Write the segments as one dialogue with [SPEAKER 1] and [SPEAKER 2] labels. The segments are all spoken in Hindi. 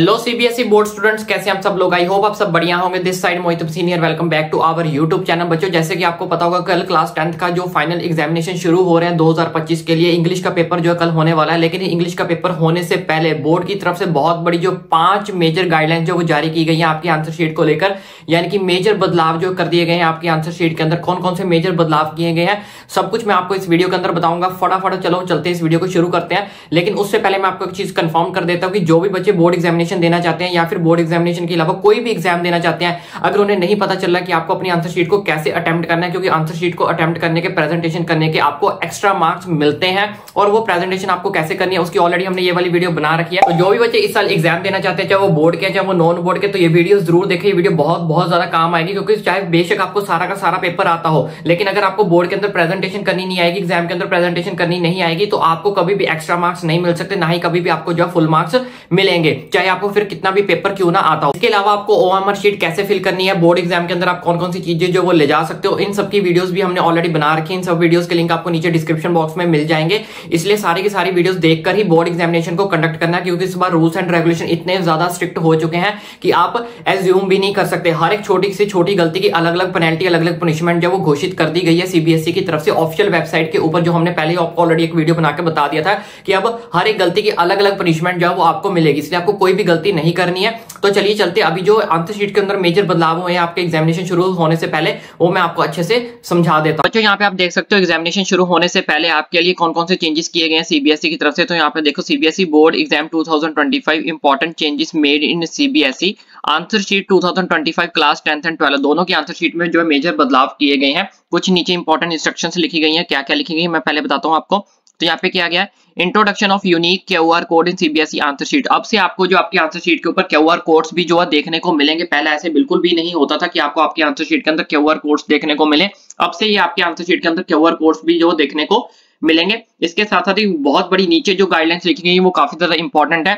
[SPEAKER 1] हेलो सीबीएसई बोर्ड स्टूडेंट्स, कैसे हम सब लोग। आई होप आप सब बढ़िया होंगे। This side Mohit senior, welcome back to our YouTube channel. बच्चों, जैसे कि आपको पता होगा कल क्लास 10th का जो फाइनल एग्जामिनेशन शुरू हो रहे हैं 2025 के लिए। इंग्लिश का पेपर जो है कल होने वाला है, लेकिन इंग्लिश का पेपर होने से पहले बोर्ड की तरफ से बहुत बड़ी जो 5 मेजर गाइडलाइन जो वो जारी की गई है आपकी आंसर शीट को लेकर, यानी कि मेजर बदलाव जो कर दिए गए हैं आपकी आंसर शीट के अंदर। कौन कौन से मेजर बदलाव किए गए हैं सब कुछ मैं आपको इस वीडियो के अंदर बताऊंगा। फटाफट चलो चलते हैं, इस वीडियो को शुरू करते हैं। लेकिन उससे पहले मैं आपको एक चीज कंफर्म कर देता हूं कि जो भी बच्चे बोर्ड एग्जामिनेशन देना चाहते हैं या फिर बोर्ड एग्जामिनेशन के अलावा कोई भी एग्जाम देना चाहते हैं, अगर उन्हें नहीं पता चल रहा कि आपको अपनी आंसर शीट को कैसे अटेम्प्ट करना है, क्योंकि आंसर शीट को अटेम्प्ट करने के, प्रेजेंटेशन करने के आपको एक्स्ट्रा मार्क्स मिलते हैं, और वो प्रेजेंटेशन आपको कैसे करनी है उसकी ऑलरेडी हमने ये वाली वीडियो बना रखी है। तो जो भी बच्चे इस साल एग्जाम देना चाहते हैं, चाहे वो बोर्ड के चाहे वो नॉन बोर्ड के, तो ये वीडियो जरूर देखिए। ये वीडियो बहुत ज्यादा काम आएगी, क्योंकि चाहे बेशक आपको सारा का सारा पेपर आता हो, लेकिन अगर आपको बोर्ड के अंदर प्रेजेंटेशन करनी नहीं आएगी, एग्जाम के अंदर प्रेजेंटेशन करनी नहीं आएगी, तो आपको कभी भी एक्स्ट्रा मार्क्स नहीं मिल सकते, ना ही कभी भी आपको जो फुल मार्क्स मिलेंगे, चाहे आपको फिर कितना भी पेपर क्यों ना आता हो। इसके अलावा आपको ओएमआर शीट कैसे फिल करनी है, बोर्ड एग्जाम के अंदर आप कौन कौन सी चीजें जो वो ले जा सकते हो, इन सबकी वीडियोस भी हमने ऑलरेडी बना रखी है। इन सब वीडियोस के लिंक आपको नीचे डिस्क्रिप्शन बॉक्स में मिल जाएंगे। इसलिए सारी की सारी वीडियोस देखकर ही बोर्ड एग्जामिनेशन को कंडक्ट करना है, क्योंकि इस बार रूल्स एंड रेगुलेशन इतने ज्यादा स्ट्रिक्ट हो चुके हैं कि आप एज्यूम भी नहीं कर सकते। हर एक छोटी से छोटी गलती की अलग अलग पेनल्टी, अलग अलग पनिशमेंट जो वो घोषित कर दी गई है सीबीएसई की तरफ से ऑफिशियल वेबसाइट के ऊपर, जो हमने पहले आपको ऑलरेडी एक वीडियो बनाकर बता दिया था कि अब हर एक गलती की अलग अलग पनिशमेंट जो है वो आपको मिलेगी, इसलिए आपको कोई भी गलती नहीं करनी है। तो चलिए चलते, अभी जो आंसर शीट के अंदर मेजर बदलाव हुए हैं आपके एग्जामिनेशन शुरू होने से पहले, वो मैं आपको अच्छे से समझा देता हूं। बच्चों, यहाँ पे आप देख सकते हो एग्जामिनेशन शुरू होने से पहले आपके लिए कौन कौन से चेंजेस किए गए हैं सीबीएसई की तरफ से। तो यहाँ पे देखो, CBSE board exam 2025 important changes made in CBSE answer sheet 2025 class 10th and 12 दोनों की आंसर शीट में जो है मेजर बदलाव किए गए हैं। कुछ नीचे इंपॉर्टेंट इंस्ट्रक्शंस लिखी गई हैं, क्या क्या लिखी गई है मैं पहले बताता हूँ आपको। तो यहाँ पे क्या गया है, introduction of unique QR code in CBSE answer sheet. अब से आपको जो आपकी आंसर शीट के ऊपर क्यूआर कोड्स भी जो है देखने को मिलेंगे। पहले ऐसे बिल्कुल भी नहीं होता था कि आपको आपकी आंसर शीट के अंदर क्यूआर कोड्स देखने को मिले। अब से ये आपकी आंसर शीट के अंदर क्यूआर कोड्स भी जो देखने को मिलेंगे। इसके साथ साथ ही बहुत बड़ी नीचे जो गाइडलाइंस लिखी गई है वो काफी ज्यादा इंपॉर्टेंट है।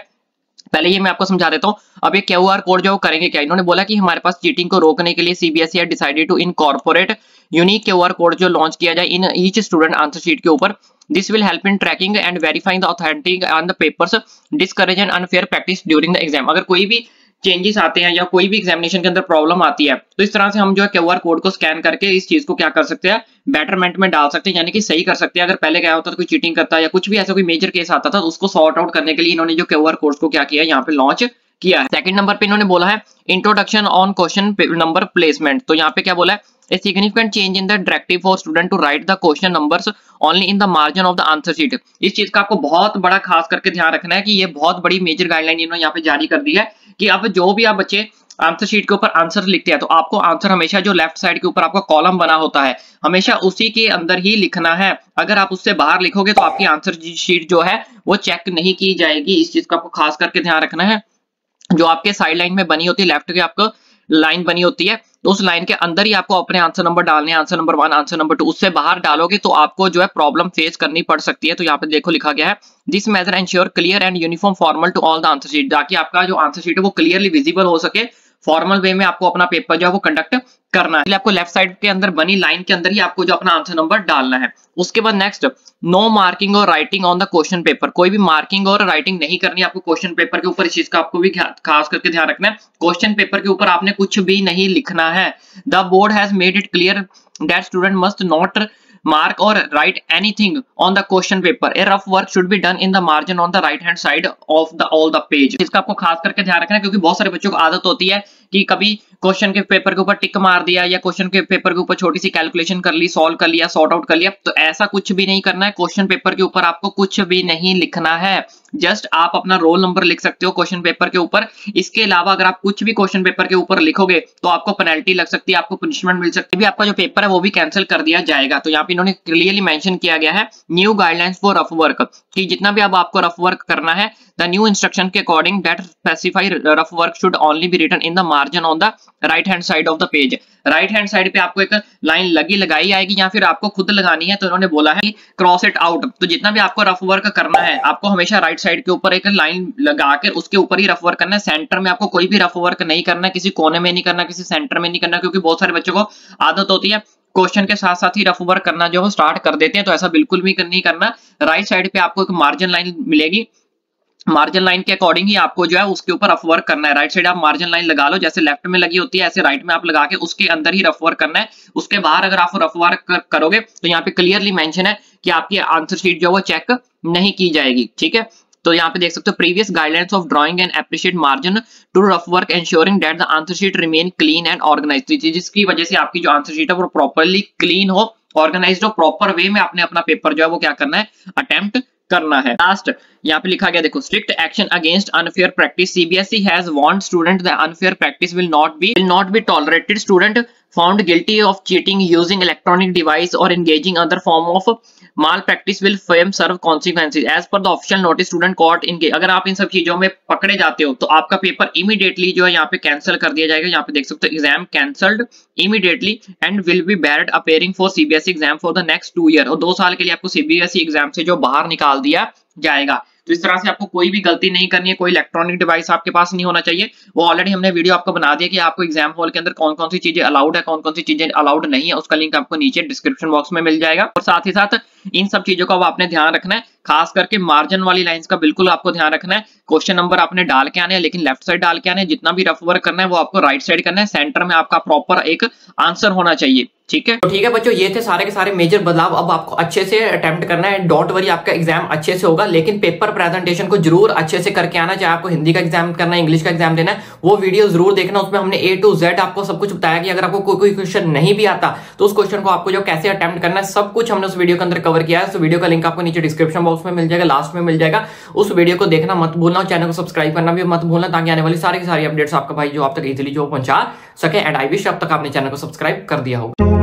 [SPEAKER 1] पहले ये मैं आपको समझा देता हूँ। अब ये क्यूआर कोड जो करेंगे क्या, इन्होंने बोला कि हमारे पास चीटिंग को रोकने के लिए CBSE had decided to incorporate unique QR code जो लॉन्च किया जाए in each student answer sheet के ऊपर। This will help in tracking and verifying the authentic on the papers, discourage and unfair practice during the exam. अगर कोई भी चेंजेस आते हैं या कोई भी एग्जामिनेशन के अंदर प्रॉब्लम आती है, तो इस तरह से हम जो है क्यूआर कोड को स्कैन करके इस चीज को क्या कर सकते हैं, बेटरमेंट में डाल सकते हैं, यानी कि सही कर सकते हैं। अगर पहले क्या होता था, कोई चीटिंग करता है या कुछ भी ऐसा कोई मेजर केस आता था, तो उसको सॉर्ट आउट करने के लिए इन्होंने जो क्यूआर कोड्स को क्या किया है, यहाँ पे लॉन्च किया है। सेकंड नंबर पे इन्होंने बोला है introduction on question number placement. तो यहाँ पे क्या बोला है, a significant change in the directive for student to write the question numbers only in the margin of the answer sheet. इस चीज का आपको बहुत बड़ा खास करके ध्यान रखना है कि ये बहुत बड़ी मेजर गाइडलाइन इन्होंने यहाँ पे जारी कर दी है कि अब जो भी आप बच्चे आंसर शीट के ऊपर आंसर लिखते हैं, तो आपको आंसर हमेशा जो लेफ्ट साइड के ऊपर आपका कॉलम बना होता है, हमेशा उसी के अंदर ही लिखना है। अगर आप उससे बाहर लिखोगे तो आपकी आंसर शीट जो है वो चेक नहीं की जाएगी। इस चीज का आपको खास करके ध्यान रखना है। जो आपके साइड लाइन में बनी होती है, लेफ्ट की आपको लाइन बनी होती है, तो उस लाइन के अंदर ही आपको अपने आंसर नंबर डालने हैं, आंसर नंबर 1, आंसर नंबर 2। उससे बाहर डालोगे तो आपको जो है प्रॉब्लम फेस करनी पड़ सकती है। तो यहाँ पे देखो लिखा गया है, this measure ensure clear and uniform formal to all the answer sheet, ताकि आपका जो आंसर शीट है वो क्लियरली विजिबल हो सके, फॉर्मल वे में आपको अपना पेपर जो है वो कंडक्ट करना है। इसलिए आपको लेफ्ट साइड के अंदर बनी लाइन के अंदर ही आपको जो अपना आंसर नंबर डालना है। उसके बाद नेक्स्ट, नो मार्किंग और writing on the question paper. कोई भी मार्किंग और राइटिंग नहीं करनी आपको क्वेश्चन पेपर के ऊपर। इस चीज का आपको भी खास करके ध्यान रखना है, क्वेश्चन पेपर के ऊपर आपने कुछ भी नहीं लिखना है। The board has made it clear that student must not mark or write anything on the question paper. A rough work should be done in the margin on the right hand side of the all the page. इसका आपको खास करके ध्यान रखना है, क्योंकि बहुत सारे बच्चों को आदत होती है कि कभी क्वेश्चन के पेपर के ऊपर टिक मार दिया या क्वेश्चन के पेपर के ऊपर छोटी सी कैलकुलेशन कर ली, सॉल्व कर लिया, सॉर्ट आउट कर लिया। तो ऐसा कुछ भी नहीं करना है। क्वेश्चन पेपर के ऊपर आपको कुछ भी नहीं लिखना है। जस्ट आप अपना रोल नंबर लिख सकते हो क्वेश्चन पेपर के ऊपर। इसके अलावा अगर आप कुछ भी क्वेश्चन पेपर के ऊपर लिखोगे तो आपको पेनल्टी लग सकती है, आपको पनिशमेंट मिल सकती है, भी आपका जो पेपर है वो भी कैंसिल कर दिया जाएगा। तो यहाँ पे इन्होंने क्लियरली मेंशन किया गया है new guidelines for rough work, कि जितना भी अब आपको रफ वर्क करना है, द न्यू इंस्ट्रक्शन के according that specify rough work should only be written in the margin on the right hand side of the page. Right hand side पे आपको एक लाइन लगाई आएगी या फिर आपको खुद लगानी है। तो इन्होंने बोला है कि क्रॉस इट आउट। तो जितना भी आपको रफ वर्क करना है, आपको हमेशा राइट साइड के ऊपर एक लाइन लगाकर उसके ऊपर ही रफ वर्क करना है। सेंटर में आपको कोई भी रफ वर्क नहीं करना है, किसी कोने में नहीं करना, किसी सेंटर में नहीं करना, क्योंकि बहुत सारे बच्चों को आदत होती है क्वेश्चन के साथ साथ ही रफ वर्क करना जो स्टार्ट कर देते हैं। तो ऐसा बिल्कुल भी नहीं करना। राइट साइड पे आपको एक मार्जिन लाइन मिलेगी, मार्जिन लाइन के अकॉर्डिंग ही आपको जो है उसके ऊपर रफ वर्क करना है। राइट साइड आप मार्जिन लाइन लगा लो, जैसे लेफ्ट में लगी होती है ऐसे राइट में आप लगा के उसके अंदर ही रफ वर्क करना है। उसके बाहर अगर आप रफ वर्क करोगे तो यहाँ पे क्लियरली मेंशन है कि आपकी आंसर शीट जो है वो चेक नहीं की जाएगी। ठीक है, तो यहाँ पे देख सकते हो previous guidelines of drawing and appreciate margin to rough work ensuring that the answer sheet remain clean and organised, जिसकी वजह से आपकी जो आंसर शीट है वो प्रॉपर्ली क्लीन हो, ऑर्गेनाइज्ड हो, प्रॉपर वे में आपने अपना पेपर जो है वो क्या करना है, अटेम्प्ट करना है। लास्ट यहाँ पे लिखा गया देखो, strict action against unfair practice, CBSE has warned student the unfair practice will not be tolerated. Student found guilty of cheating using electronic device or engaging other form of malpractice will serve consequences as per the official notice student caught in। अगर आप इन सब चीजों में पकड़े जाते हो तो आपका पेपर इमीडिएटली जो है यहाँ पे कैंसिल कर दिया जाएगा। यहाँ पे देख सकते हो exam cancelled immediately and will be buried appearing for CBSE exam for the next 2 year, और 2 साल के लिए आपको सीबीएसई एग्जाम से जो बाहर निकाल दिया जाएगा। तो इस तरह से आपको कोई भी गलती नहीं करनी है, कोई इलेक्ट्रॉनिक डिवाइस आपके पास नहीं होना चाहिए। वो ऑलरेडी हमने वीडियो आपको बना दिया कि आपको एग्जाम हॉल के अंदर कौन कौन सी चीजें अलाउड है, कौन कौन सी चीजें अलाउड नहीं है, उसका लिंक आपको नीचे डिस्क्रिप्शन बॉक्स में मिल जाएगा। और साथ ही साथ इन सब चीजों का आपने ध्यान रखना है, खास करके मार्जिन वाली लाइंस का बिल्कुल आपको ध्यान रखना है। क्वेश्चन नंबर आपने डाल के आने हैं लेकिन लेफ्ट साइड डाल के आने हैं, जितना भी रफ वर्क करना है वो आपको राइट साइड करना है, सेंटर में आपका प्रॉपर एक आंसर होना चाहिए। ठीक है, तो ठीक है बच्चों, ये थे सारे के सारे मेजर बदलाव। अब आपको अच्छे से अटेम्प्ट करना है, डोंट वरी, आपका एग्जाम अच्छे से होगा, लेकिन पेपर प्रेजेंटेशन को जरूर अच्छे से करके आना। चाहे आपको हिंदी का एग्जाम करना है, इंग्लिश का एग्जाम देना है, वो वीडियो जरूर देखना। उसमें हमने A to Z आपको सब कुछ बताया कि अगर आपको कोई क्वेश्चन नहीं भी आता तो उस क्वेश्चन को आपको जो कैसे अटेम्प्ट करना है सब कुछ हमने उस वीडियो के अंदर कवर किया है। तो वीडियो का लिंक आपको नीचे डिस्क्रिप्शन बॉक्स में मिल जाएगा, लास्ट में मिल जाएगा। उस वीडियो को देखना मत भूलना, चैनल को सब्सक्राइब करना भी मत भूलना, ताकि आने वाली सारी की सारी अपडेट्स आपका भाई जो आप तक इजीली जो पहुंचा सके। एंड आई विश अब तक आपने चैनल को सब्सक्राइब कर दिया होगा।